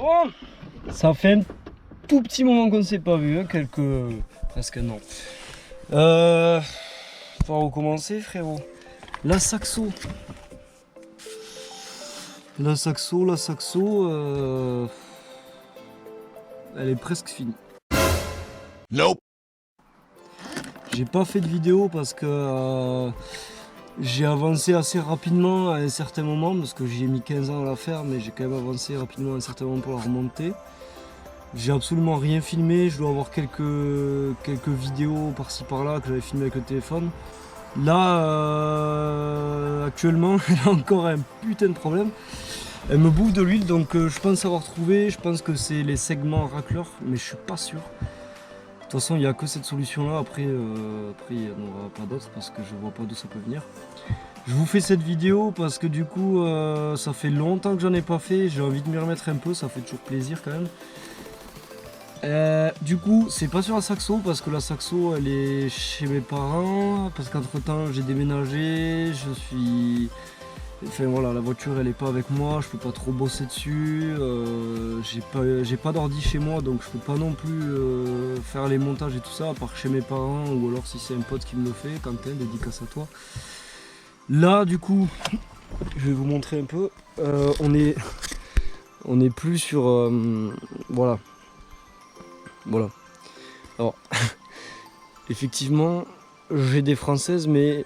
Bon, ça fait un tout petit moment qu'on ne s'est pas vu, hein, presque un an. Faut recommencer, frérot. La saxo, elle est presque finie. Nope. J'ai pas fait de vidéo parce que j'ai avancé assez rapidement à un certain moment, parce que j'ai mis 15 ans à la faire, mais j'ai quand même avancé rapidement à un certain moment pour la remonter. J'ai absolument rien filmé, je dois avoir quelques vidéos par-ci par-là que j'avais filmé avec le téléphone. Là, actuellement, elle a encore un putain de problème. Elle me bouffe de l'huile, donc je pense avoir trouvé, je pense que c'est les segments racleurs, mais je suis pas sûr. De toute façon, il n'y a que cette solution-là, après il n'y en aura pas d'autres parce que je vois pas d'où ça peut venir. Je vous fais cette vidéo parce que du coup, ça fait longtemps que j'en ai pas fait, j'ai envie de m'y remettre un peu, ça fait toujours plaisir quand même. Du coup, c'est pas sur la saxo parce que la saxo elle est chez mes parents, parce qu'entre temps j'ai déménagé, enfin voilà, la voiture elle est pas avec moi, je peux pas trop bosser dessus, j'ai pas d'ordi chez moi donc je peux pas non plus faire les montages et tout ça à part chez mes parents ou alors si c'est un pote qui me le fait, Quentin, dédicace à toi. Là du coup, je vais vous montrer un peu, on est plus sur, voilà. Alors, effectivement, j'ai des françaises, mais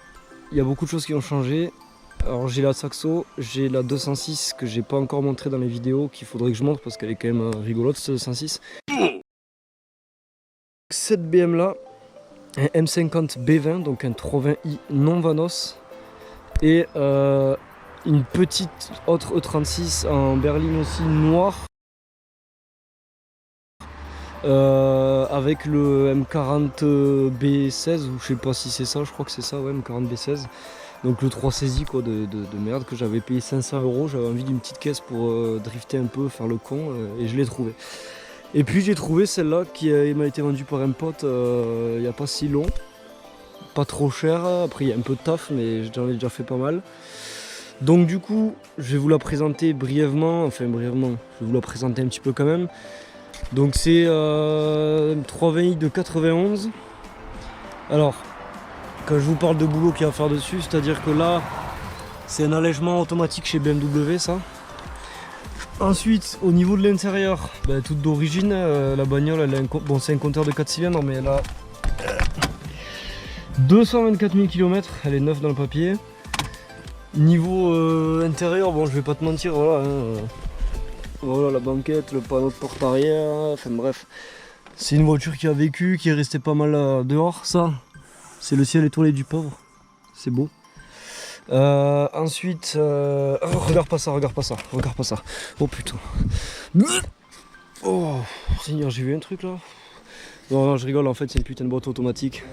il y a beaucoup de choses qui ont changé. Alors, j'ai la saxo, j'ai la 206 que j'ai pas encore montré dans les vidéos, qu'il faudrait que je montre parce qu'elle est quand même rigolote, cette 206. Cette BM là, un M50 B20, donc un 320i non Vanos, et une petite autre E36 en berline aussi noire. Avec le M40 B16 ou je sais pas si c'est ça, je crois que c'est ça, ouais, M40 B16. Donc le 3 saisie quoi de merde que j'avais payé 500 €, j'avais envie d'une petite caisse pour drifter un peu, faire le con et je l'ai trouvé. Et puis j'ai trouvé celle-là qui m'a été vendue par un pote il n'y a pas si long, pas trop cher, après il y a un peu de taf mais j'en ai déjà fait pas mal. Donc du coup je vais vous la présenter brièvement, je vais vous la présenter un petit peu quand même. Donc c'est 320i de 91. Alors, quand je vous parle de boulot qu'il y a à faire dessus, c'est-à-dire que là, c'est un allègement automatique chez BMW, ça. Ensuite, au niveau de l'intérieur, toute d'origine, la bagnole, elle a bon, c'est un compteur de 4 cylindres, mais elle a 224 000 km, elle est neuve dans le papier. Niveau intérieur, bon, je vais pas te mentir, voilà. Voilà la banquette, le panneau de porte arrière, enfin bref. C'est une voiture qui a vécu, qui est restée pas mal dehors, ça. C'est le ciel étoilé du pauvre, c'est beau. Ensuite, regarde pas ça. Oh putain. Oh, Seigneur, j'ai vu un truc là. Non, je rigole, en fait c'est une putain de boîte automatique.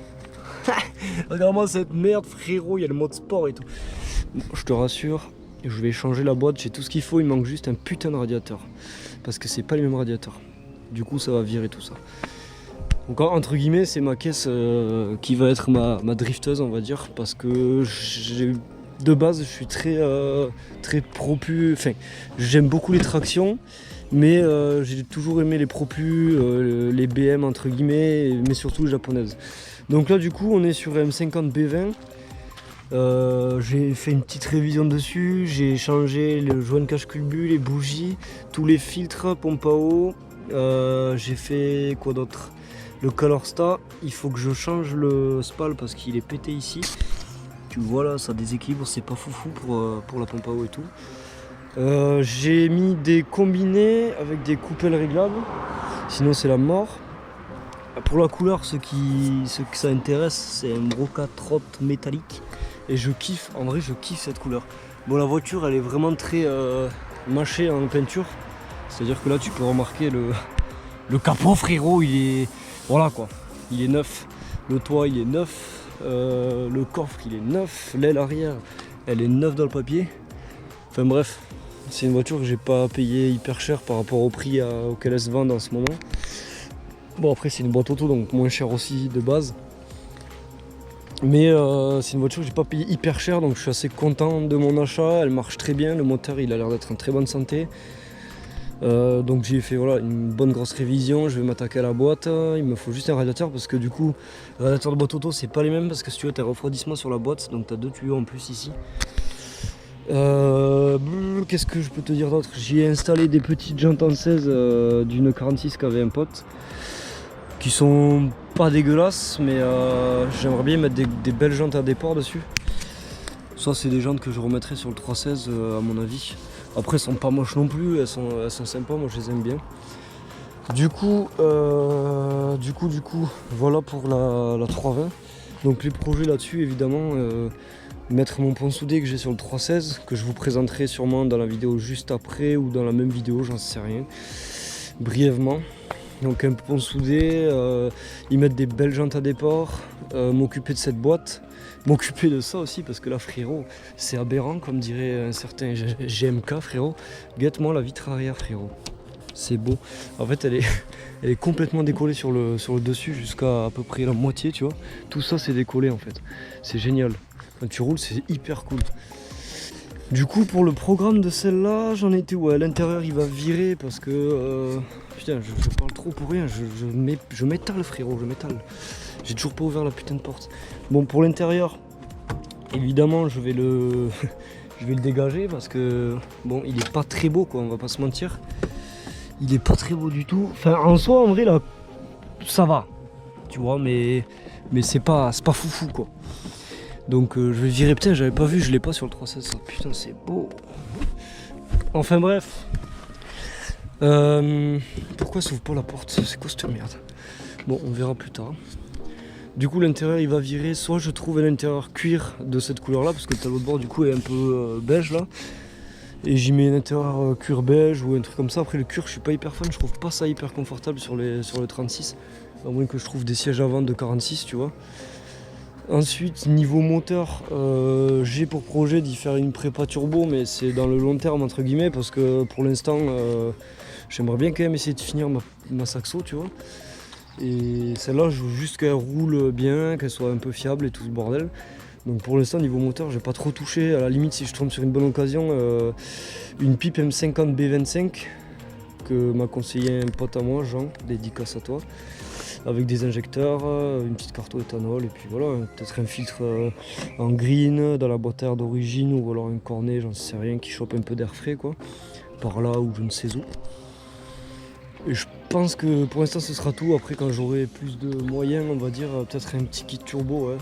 Regarde-moi cette merde frérot, il y a le mode sport et tout. Bon, je te rassure. Je vais changer la boîte, j'ai tout ce qu'il faut, il manque juste un putain de radiateur. Parce que c'est pas les mêmes radiateurs. Du coup ça va virer tout ça. Donc entre guillemets c'est ma caisse qui va être ma drifteuse on va dire. Parce que de base je suis très propu, enfin j'aime beaucoup les tractions. Mais j'ai toujours aimé les propus, les BM entre guillemets, mais surtout les japonaises. Donc là du coup on est sur M50 B20. J'ai fait une petite révision dessus, j'ai changé le joint de cache-culbut, les bougies, tous les filtres, pompe à eau, j'ai fait quoi d'autre? Le Calorsta, il faut que je change le spal parce qu'il est pété ici. Tu vois là, ça déséquilibre, c'est pas foufou pour la pompe à eau et tout. J'ai mis des combinés avec des coupelles réglables, sinon c'est la mort. Pour la couleur, ceux que ça intéresse, c'est un brocat trotte métallique. Et je kiffe, en vrai je kiffe cette couleur. Bon la voiture elle est vraiment très mâchée en peinture. C'est-à-dire que là tu peux remarquer le capot frérot, il est... Voilà quoi, il est neuf. Le toit il est neuf, le coffre il est neuf, l'aile arrière elle est neuve dans le papier. Enfin bref, c'est une voiture que j'ai pas payé hyper cher par rapport au prix auquel elle se vend en ce moment. Bon après c'est une boîte auto donc moins cher aussi de base. Mais c'est une voiture que j'ai pas payé hyper cher donc je suis assez content de mon achat, elle marche très bien, le moteur il a l'air d'être en très bonne santé. Donc j'ai fait voilà, une bonne grosse révision, je vais m'attaquer à la boîte, il me faut juste un radiateur parce que du coup le radiateur de boîte auto c'est pas les mêmes parce que si tu veux t'as refroidissement sur la boîte, donc t'as 2 tuyaux en plus ici. Qu'est-ce que je peux te dire d'autre? J'y ai installé des petites jantes en 16 d'une 46 qu'avait un pote, qui sont pas dégueulasses, mais j'aimerais bien mettre des belles jantes à déport dessus. Ça c'est des jantes que je remettrai sur le 316 à mon avis. Après elles sont pas moches non plus, elles sont sympas, moi je les aime bien. Du coup, voilà pour la 320. Donc les projets là-dessus évidemment, mettre mon pont soudé que j'ai sur le 316, que je vous présenterai sûrement dans la vidéo juste après ou dans la même vidéo, j'en sais rien, brièvement. Donc un pont soudé, y mettre des belles jantes à déport, m'occuper de cette boîte, m'occuper de ça aussi parce que là frérot, c'est aberrant comme dirait un certain GMK frérot. Guette-moi la vitre arrière frérot, c'est beau. En fait elle est complètement décollée sur le dessus jusqu'à à peu près la moitié tu vois. Tout ça c'est décollé en fait, c'est génial. Quand tu roules c'est hyper cool. Du coup pour le programme de celle-là j'en étais où? À l'intérieur il va virer parce que putain je parle trop pour rien, je m'étale frérot, je m'étale. J'ai toujours pas ouvert la putain de porte. Bon pour l'intérieur évidemment je vais le je vais le dégager parce que bon il est pas très beau quoi, on va pas se mentir. Il est pas très beau du tout. Enfin en soi en vrai là ça va. Tu vois mais c'est pas foufou quoi. Donc je vais virer, putain j'avais pas vu, je l'ai pas sur le 316 ça. Putain c'est beau. Enfin bref. Pourquoi s'ouvre pas la porte? C'est quoi cette merde? Bon on verra plus tard. Du coup l'intérieur il va virer, soit je trouve un intérieur cuir de cette couleur là, parce que le tableau de bord du coup est un peu beige là. Et j'y mets un intérieur cuir beige ou un truc comme ça. Après le cuir je suis pas hyper fan, je trouve pas ça hyper confortable sur le 36. À moins que je trouve des sièges avant de 46 tu vois. Ensuite niveau moteur, j'ai pour projet d'y faire une prépa turbo, mais c'est dans le long terme entre guillemets parce que pour l'instant j'aimerais bien quand même essayer de finir ma Saxo tu vois. Et celle-là je veux juste qu'elle roule bien, qu'elle soit un peu fiable et tout ce bordel. Donc pour l'instant niveau moteur j'ai pas trop touché, à la limite si je tombe sur une bonne occasion, une pipe M50 B25 que m'a conseillé un pote à moi, Jean, dédicace à toi. Avec des injecteurs, une petite carte au éthanol et puis voilà, peut-être un filtre en green dans la boîte à air d'origine ou alors un cornet, j'en sais rien, qui chope un peu d'air frais quoi, par là ou je ne sais où. Et je pense que pour l'instant ce sera tout. Après quand j'aurai plus de moyens on va dire, peut-être un petit kit turbo, ouais.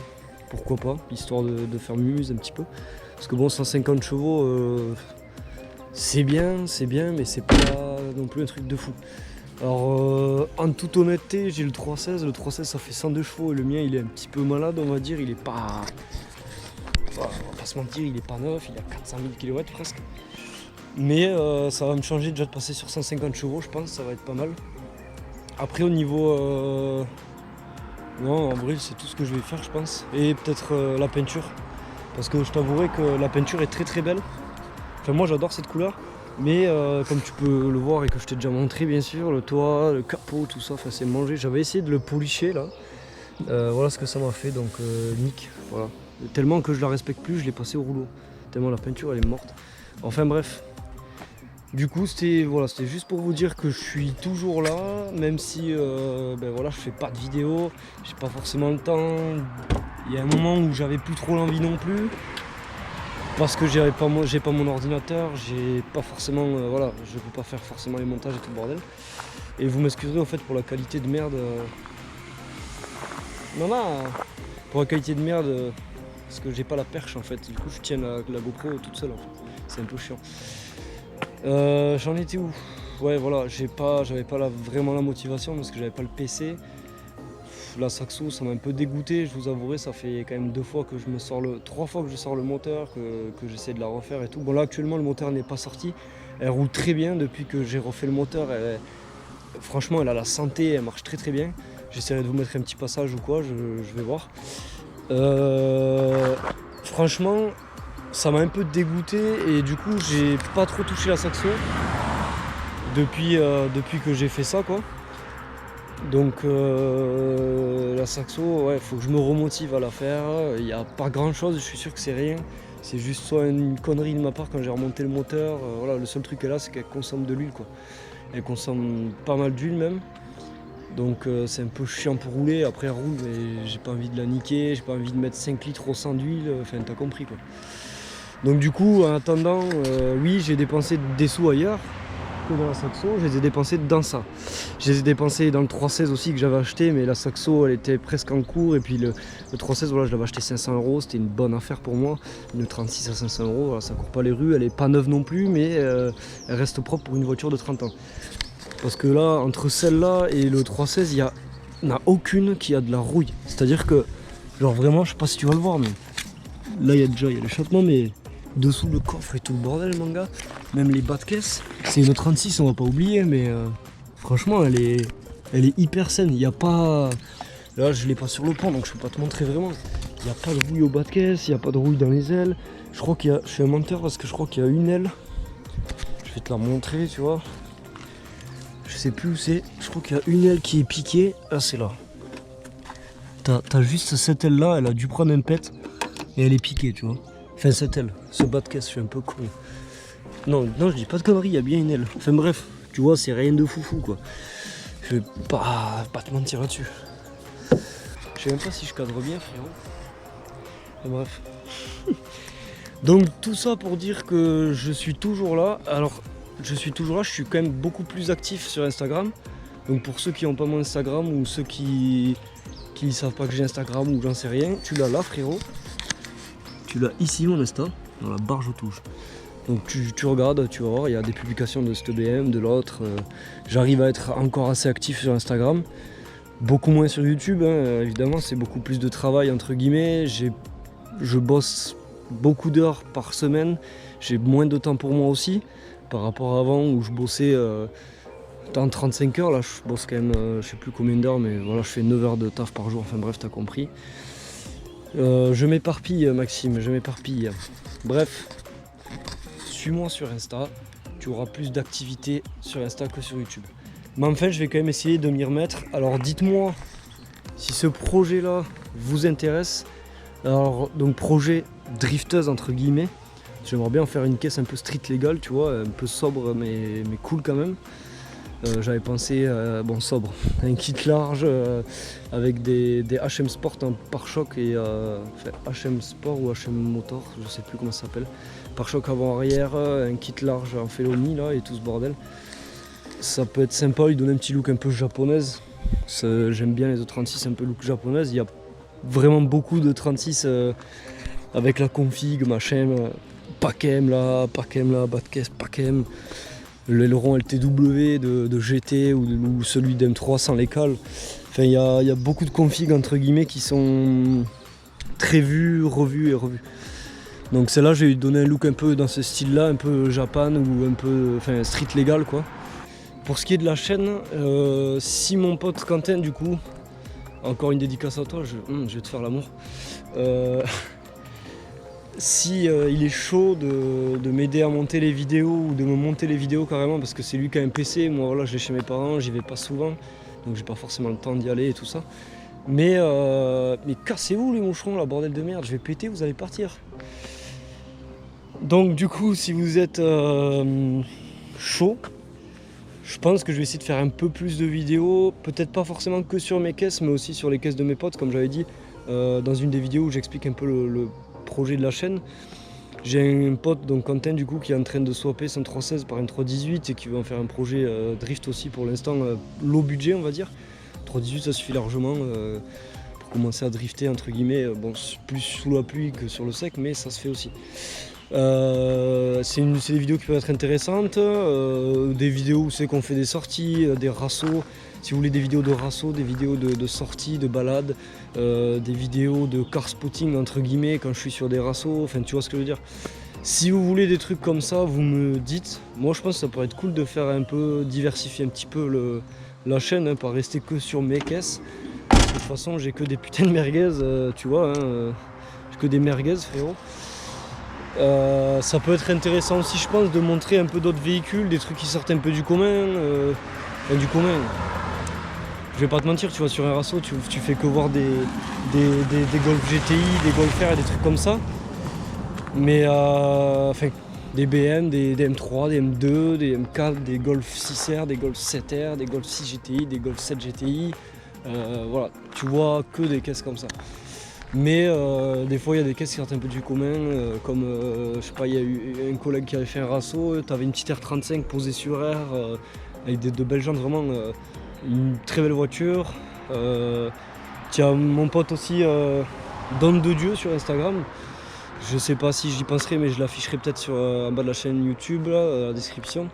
Pourquoi pas, histoire de faire mumuse un petit peu. Parce que bon 150 chevaux c'est bien mais c'est pas non plus un truc de fou. Alors en toute honnêteté j'ai le 316, le 316 ça fait 102 chevaux et le mien il est un petit peu malade on va dire, il est pas... Enfin, on va pas se mentir, il est pas neuf, il a 400 000 km presque. Mais ça va me changer déjà de passer sur 150 chevaux je pense, ça va être pas mal. Après au niveau... Non en vrai c'est tout ce que je vais faire je pense. Et peut-être la peinture. Parce que je t'avouerai que la peinture est très très belle. Enfin moi j'adore cette couleur. Mais comme tu peux le voir et que je t'ai déjà montré bien sûr, le toit, le capot, tout ça, c'est mangé. J'avais essayé de le policher là. Voilà ce que ça m'a fait, donc nick. Voilà. Tellement que je la respecte plus, je l'ai passé au rouleau. Tellement la peinture elle est morte. Enfin bref. Du coup c'était juste pour vous dire que je suis toujours là, même si voilà, je fais pas de vidéo, j'ai pas forcément le temps. Il y a un moment où j'avais plus trop l'envie non plus. Parce que j'ai pas mon ordinateur, j'ai pas forcément, voilà, je peux pas faire forcément les montages et tout le bordel. Et vous m'excuserez en fait pour la qualité de merde. Pour la qualité de merde, parce que j'ai pas la perche en fait. Du coup je tiens la GoPro toute seule en fait. C'est un peu chiant. J'en étais où? Ouais voilà, j'avais pas vraiment la motivation parce que j'avais pas le PC. La Saxo ça m'a un peu dégoûté, je vous avouerai, ça fait quand même 3 fois que je sors le moteur, que j'essaie de la refaire et tout. Bon là actuellement le moteur n'est pas sorti, elle roule très bien depuis que j'ai refait le moteur, franchement elle a la santé, elle marche très très bien. J'essaierai de vous mettre un petit passage ou quoi, je vais voir. Franchement ça m'a un peu dégoûté et du coup j'ai pas trop touché la Saxo depuis que j'ai fait ça quoi. Donc la Saxo, ouais, faut que je me remotive à la faire. Il n'y a pas grand chose, je suis sûr que c'est rien. C'est juste soit une connerie de ma part quand j'ai remonté le moteur. Voilà, le seul truc qu'elle a c'est qu'elle consomme de l'huile quoi. Elle consomme pas mal d'huile même. Donc c'est un peu chiant pour rouler. Après elle roule, mais j'ai pas envie de la niquer, j'ai pas envie de mettre 5 litres au 100 d'huile. Enfin t'as compris quoi. Donc du coup en attendant, oui j'ai dépensé des sous ailleurs que dans la Saxo, je les ai dépensés dans ça. Je les ai dépensés dans le 316 aussi que j'avais acheté, mais la Saxo elle était presque en cours, et puis le 316 voilà, je l'avais acheté 500 €, c'était une bonne affaire pour moi. Une 36 à 500 €, voilà, ça court pas les rues, elle est pas neuve non plus, mais elle reste propre pour une voiture de 30 ans. Parce que là, entre celle-là et le 316, il n'y en a aucune qui a de la rouille. C'est-à-dire que, genre vraiment, je sais pas si tu vas le voir, mais là il y a l'échappement, mais dessous le coffre et tout le bordel, mon gars. Même les bas de caisse, c'est une 36, on va pas oublier, mais franchement, elle est hyper saine. Il n'y a pas. Là, je l'ai pas sur le pont, donc je peux pas te montrer vraiment. Il n'y a pas de rouille au bas de caisse, il n'y a pas de rouille dans les ailes. Je crois qu'il y a. Je suis un menteur parce que je crois qu'il y a une aile. Je vais te la montrer, tu vois. Je sais plus où c'est. Je crois qu'il y a une aile qui est piquée. Ah, c'est là. T'as juste cette aile là, elle a dû prendre un pet et elle est piquée, tu vois. Enfin, cette aile, ce bas de caisse, je suis un peu con. Non, je dis pas de conneries, il y a bien une aile. Enfin, bref, tu vois, c'est rien de foufou quoi. Je vais pas te mentir là-dessus. Je sais même pas si je cadre bien, frérot. Enfin, bref. Donc, tout ça pour dire que je suis toujours là. Alors, je suis toujours là, je suis quand même beaucoup plus actif sur Instagram. Donc pour ceux qui n'ont pas mon Instagram ou ceux qui ne savent pas que j'ai Instagram ou j'en sais rien, tu l'as là frérot. Tu l'as ici mon Insta, dans la barre je touche. Donc tu regardes, tu vas voir, il y a des publications de cette BM, de l'autre. J'arrive à être encore assez actif sur Instagram. Beaucoup moins sur YouTube, hein, évidemment, c'est beaucoup plus de travail entre guillemets. Je bosse beaucoup d'heures par semaine, j'ai moins de temps pour moi aussi. Par rapport à avant où je bossais en 35 heures, là je bosse quand même, je sais plus combien d'heures, mais voilà, je fais 9 heures de taf par jour, enfin bref, t'as compris. Je m'éparpille Maxime, je m'éparpille. Bref, suis-moi sur Insta, tu auras plus d'activités sur Insta que sur YouTube. Mais enfin, je vais quand même essayer de m'y remettre. Alors dites-moi si ce projet-là vous intéresse. Alors, donc projet drifteuse entre guillemets. J'aimerais bien faire une caisse un peu street légale, tu vois, un peu sobre mais cool quand même. J'avais pensé, bon sobre, un kit large avec des HM Sport en pare-choc et enfin, HM Sport ou HM Motor, je sais plus comment ça s'appelle. Pare-choc avant-arrière, un kit large en Feloni là et tout ce bordel. Ça peut être sympa, lui donner un petit look un peu japonaise. J'aime bien les E36 un peu look japonaise. Il y a vraiment beaucoup de 36 avec la config, machin. Pakem là, bas de caisse, Pakem, l'aileron LTW de GT ou celui d'M3 sans les cales. Enfin, il y a beaucoup de configs entre guillemets qui sont très vus, revus et revus. Donc celle-là, j'ai donné un look un peu dans ce style-là, un peu Japan ou un peu enfin, street légal quoi. Pour ce qui est de la chaîne, si mon pote Quentin du coup, encore une dédicace à toi, je vais te faire l'amour. Si il est chaud de m'aider à monter les vidéos ou de me monter les vidéos carrément parce que c'est lui qui a un PC, moi voilà je l'ai chez mes parents, j'y vais pas souvent donc j'ai pas forcément le temps d'y aller et tout ça. Mais cassez-vous les moucherons là, bordel de merde, je vais péter, vous allez partir. Donc du coup si vous êtes chaud, je pense que je vais essayer de faire un peu plus de vidéos, peut-être pas forcément que sur mes caisses mais aussi sur les caisses de mes potes comme j'avais dit dans une des vidéos où j'explique un peu le projet de la chaîne. J'ai un pote, donc Quentin du coup, qui est en train de swapper son 316 par un 318 et qui veut en faire un projet drift aussi pour l'instant, low budget on va dire. 318 ça suffit largement pour commencer à drifter entre guillemets, bon plus sous la pluie que sur le sec mais ça se fait aussi. C'est des vidéos qui peuvent être intéressantes, des vidéos où c'est qu'on fait des sorties, des rassos. Si vous voulez des vidéos de rassos, des vidéos de sorties, de balades, des vidéos de car spotting entre guillemets quand je suis sur des rassos, enfin tu vois ce que je veux dire. Si vous voulez des trucs comme ça, vous me dites. Moi je pense que ça pourrait être cool de faire un peu, diversifier un petit peu la chaîne, hein, pas rester que sur mes caisses. De toute façon j'ai que des putains de merguez, tu vois, hein, j'ai que des merguez frérot. Ça peut être intéressant aussi je pense de montrer un peu d'autres véhicules, des trucs qui sortent un peu du commun. Du commun. Je vais pas te mentir, tu vois sur un rasso tu fais que voir des Golf GTI, des Golf R et des trucs comme ça. Mais enfin Des BM, des M3, des M2, des M4, des Golf 6R, des Golf 7R, des Golf 6 GTI, des Golf 7 GTI. Voilà, tu vois que des caisses comme ça. Mais des fois il y a des caisses qui sortent un peu du commun, comme je sais pas, il y a eu un collègue qui avait fait un rasso, tu avais une petite R35 posée sur R, avec de belles jantes, vraiment une très belle voiture. Tu as mon pote aussi, Don de Dieu sur Instagram. Je sais pas si j'y penserai, mais je l'afficherai peut-être en bas de la chaîne YouTube, là, la description.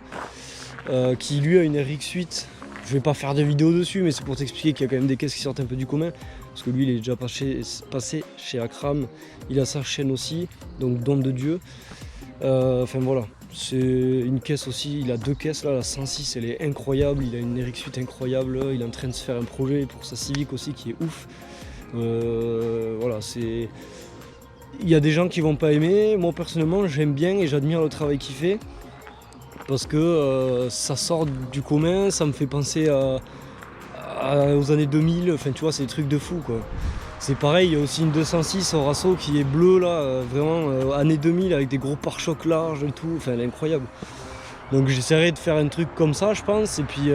Qui lui a une RX8. Je vais pas faire de vidéo dessus, mais c'est pour t'expliquer qu'il y a quand même des caisses qui sortent un peu du commun. Parce que lui, il est déjà passé chez Akram. Il a sa chaîne aussi, donc Don de Dieu. Enfin voilà, c'est une caisse aussi. Il a 2 caisses là, la 106, elle est incroyable. Il a une RX8 incroyable. Il est en train de se faire un projet pour sa Civic aussi qui est ouf. Voilà, c'est. Il y a des gens qui vont pas aimer. Moi personnellement, j'aime bien et j'admire le travail qu'il fait. Parce que ça sort du commun, ça me fait penser aux années 2000, enfin tu vois, c'est des trucs de fou quoi. C'est pareil, il y a aussi une 206 au Rasso qui est bleue là, vraiment années 2000 avec des gros pare-chocs larges et tout, enfin elle est incroyable. Donc j'essaierai de faire un truc comme ça je pense, et puis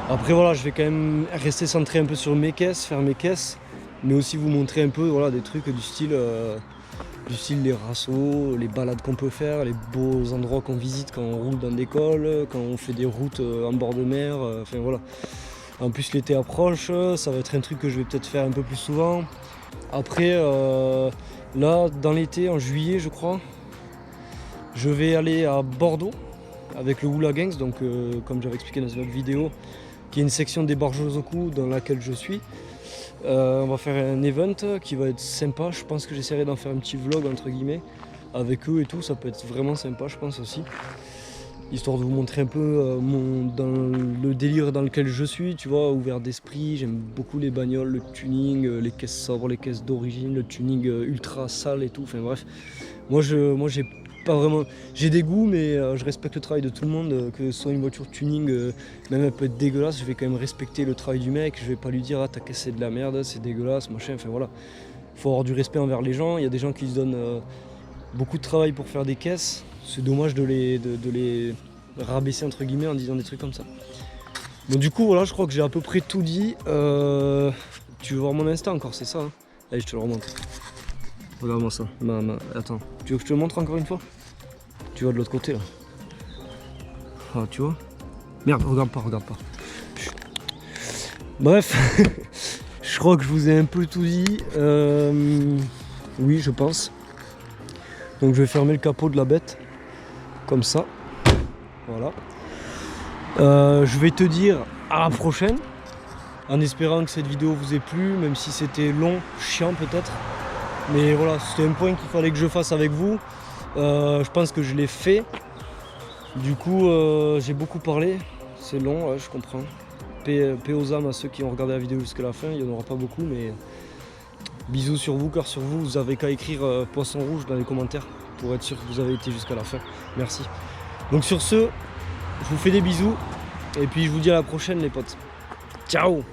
après voilà, je vais quand même rester centré un peu sur mes caisses, faire mes caisses, mais aussi vous montrer un peu voilà, des trucs du style les rassos, les balades qu'on peut faire, les beaux endroits qu'on visite quand on roule dans des cols, quand on fait des routes en bord de mer, enfin voilà. En plus l'été approche, ça va être un truc que je vais peut-être faire un peu plus souvent. Après, là dans l'été, en juillet je crois, je vais aller à Bordeaux avec le Hula Gangs, donc comme j'avais expliqué dans une autre vidéo, qui est une section des Barjozoku dans laquelle je suis. On va faire un event qui va être sympa, je pense que j'essaierai d'en faire un petit vlog entre guillemets avec eux et tout, ça peut être vraiment sympa je pense aussi. Histoire de vous montrer un peu dans le délire dans lequel je suis, tu vois, ouvert d'esprit, j'aime beaucoup les bagnoles, le tuning, les caisses sobres, les caisses d'origine, le tuning ultra sale et tout, enfin bref. Moi j'ai pas vraiment. J'ai des goûts, mais je respecte le travail de tout le monde, que ce soit une voiture tuning, même elle peut être dégueulasse, je vais quand même respecter le travail du mec, je vais pas lui dire ah ta caisse c'est de la merde, c'est dégueulasse, machin, enfin voilà. Faut avoir du respect envers les gens, il y a des gens qui se donnent beaucoup de travail pour faire des caisses, c'est dommage de les rabaisser entre guillemets en disant des trucs comme ça. Donc du coup voilà, je crois que j'ai à peu près tout dit. Tu veux voir mon Insta encore, c'est ça hein. Allez, je te le remonte. Regarde-moi ça. Attends, tu veux que je te le montre encore une fois? Tu vois de l'autre côté là. Ah, tu vois? Merde, regarde pas. Bref, je crois que je vous ai un peu tout dit. Oui, je pense. Donc je vais fermer le capot de la bête. Comme ça. Voilà. Je vais te dire à la prochaine. En espérant que cette vidéo vous ait plu, même si c'était long, chiant peut-être. Mais voilà, c'était un point qu'il fallait que je fasse avec vous. Je pense que je l'ai fait. Du coup, j'ai beaucoup parlé. C'est long, ouais, je comprends. Paix aux âmes à ceux qui ont regardé la vidéo jusqu'à la fin. Il n'y en aura pas beaucoup, mais bisous sur vous, cœur sur vous. Vous avez qu'à écrire poisson rouge dans les commentaires pour être sûr que vous avez été jusqu'à la fin. Merci. Donc sur ce, je vous fais des bisous. Et puis je vous dis à la prochaine les potes. Ciao!